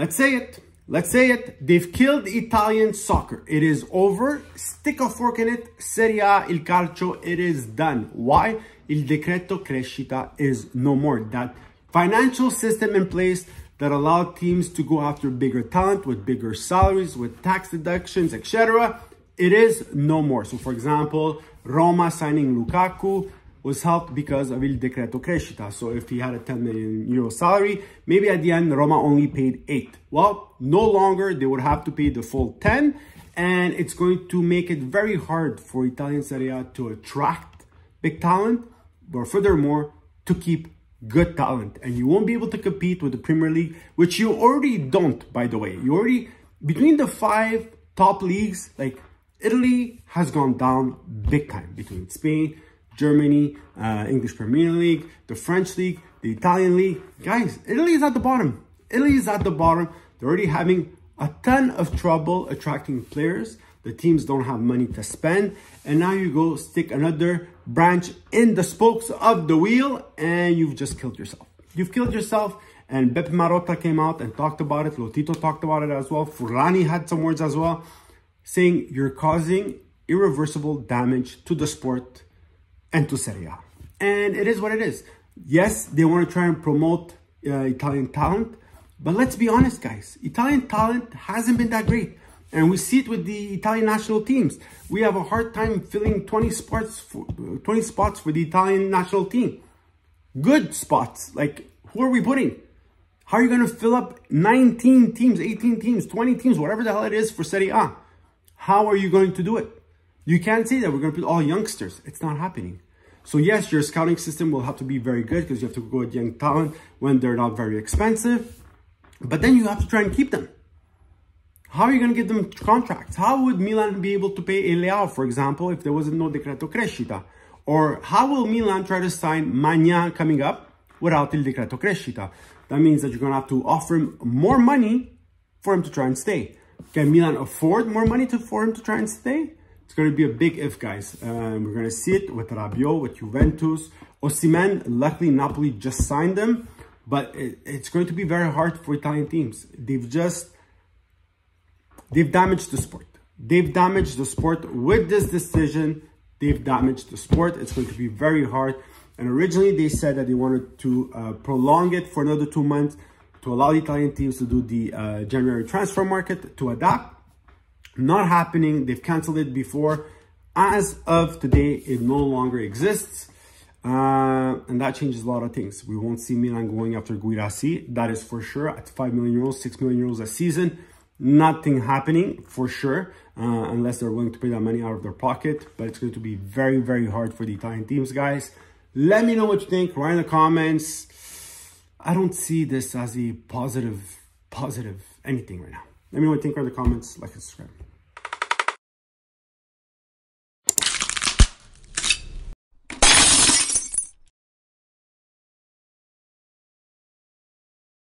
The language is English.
let's say it. Let's say it. They've killed Italian soccer. It is over. Stick a fork in it. Serie A, il calcio, it is done. Why? Il decreto crescita is no more. That financial system in place that allowed teams to go after bigger talent with bigger salaries, with tax deductions, etc. It is no more. So for example, Roma signing Lukaku was helped because of il decreto crescita. So if he had a 10 million euro salary, maybe at the end, Roma only paid 8. Well, no longer, they would have to pay the full 10. And it's going to make it very hard for Italian Serie A to attract big talent, but furthermore, to keep good talent. And you won't be able to compete with the Premier League, which you already don't, by the way. You already, between the 5 top leagues, like Italy has gone down big time between Spain, Germany, English Premier League, the French League, the Italian League. Guys, Italy is at the bottom. Italy is at the bottom. They're already having a ton of trouble attracting players. The teams don't have money to spend. And now you go stick another branch in the spokes of the wheel and you've just killed yourself. You've killed yourself. And Beppe Marotta came out and talked about it. Lotito talked about it as well. Furlani had some words as well, saying you're causing irreversible damage to the sport and to Serie A. And it is what it is. Yes, they want to try and promote Italian talent, but let's be honest, guys. Italian talent hasn't been that great. And we see it with the Italian national teams. We have a hard time filling 20 spots for the Italian national team. Good spots. Like, who are we putting? How are you going to fill up 19 teams, 18 teams, 20 teams, whatever the hell it is for Serie A? How are you going to do it? You can't say that we're going to put all youngsters. It's not happening. So yes, your scouting system will have to be very good because you have to go with young talent when they're not very expensive. But then you have to try and keep them. How are you going to give them contracts? How would Milan be able to pay Leao, for example, if there wasn't no decreto crescita? Or how will Milan try to sign Magna coming up without il decreto crescita? That means that you're going to have to offer him more money for him to try and stay. Can Milan afford more money for him to try and stay? It's going to be a big if, guys. We're going to see it with Rabiot, with Juventus. Osimhen, luckily Napoli just signed them. But it's going to be very hard for Italian teams. They've damaged the sport. They've damaged the sport with this decision. They've damaged the sport. It's going to be very hard. And originally they said that they wanted to prolong it for another 2 months to allow the Italian teams to do the January transfer market to adapt. Not happening. They've canceled it before. As of today, it no longer exists. And that changes a lot of things. We won't see Milan going after Guirassy. That is for sure. At 5 million euros, 6 million euros a season. Nothing happening for sure. Unless they're willing to pay that money out of their pocket. But it's going to be very, very hard for the Italian teams, guys. Let me know what you think. Write in the comments. I don't see this as a positive anything right now. Let me know what you think in the comments. Like and subscribe.